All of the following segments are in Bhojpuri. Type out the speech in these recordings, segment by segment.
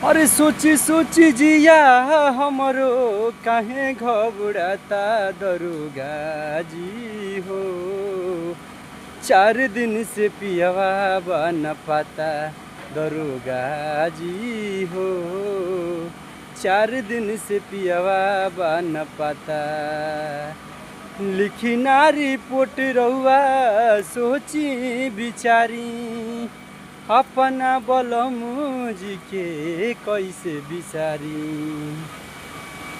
अरे सोची सोची जिया हमरो काहे घबराता दरोगा जी हो। 4 दिन से पियवा बन पाता दरोगा जी हो। 4 दिन से पियवा बन पाता। लिखी ना रिपोर्ट रहुआ सोची बिचारी अपना बलमुजी के कैसे बिसारी।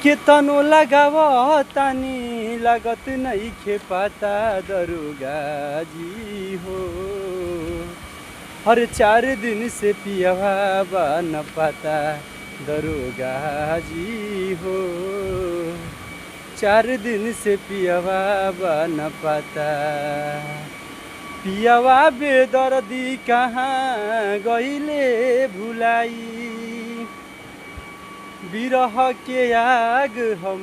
केतनो लगाव तानी लागत नहीं खे पाता दरोगा जी हो। हर 4 दिन से पियवा बन पाता दरोगा जी हो। 4 दिन से पियवा बन पाता। पियवा बेदर्दी कहाँ गईले भुलाई। बिरह के आग हम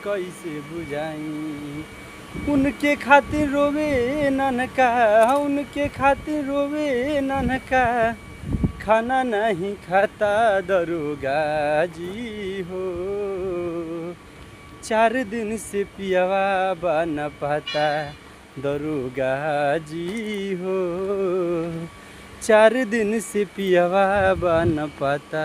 कैसे बुझाई। उनके खातिर रोवे ननका, उनके खातिर रोवे ननका। खाना नहीं खाता दरोगा जी हो। 4 दिन से पियवा बन पाता दरोगा जी हो। 4 दिन से पियवा बन पाता।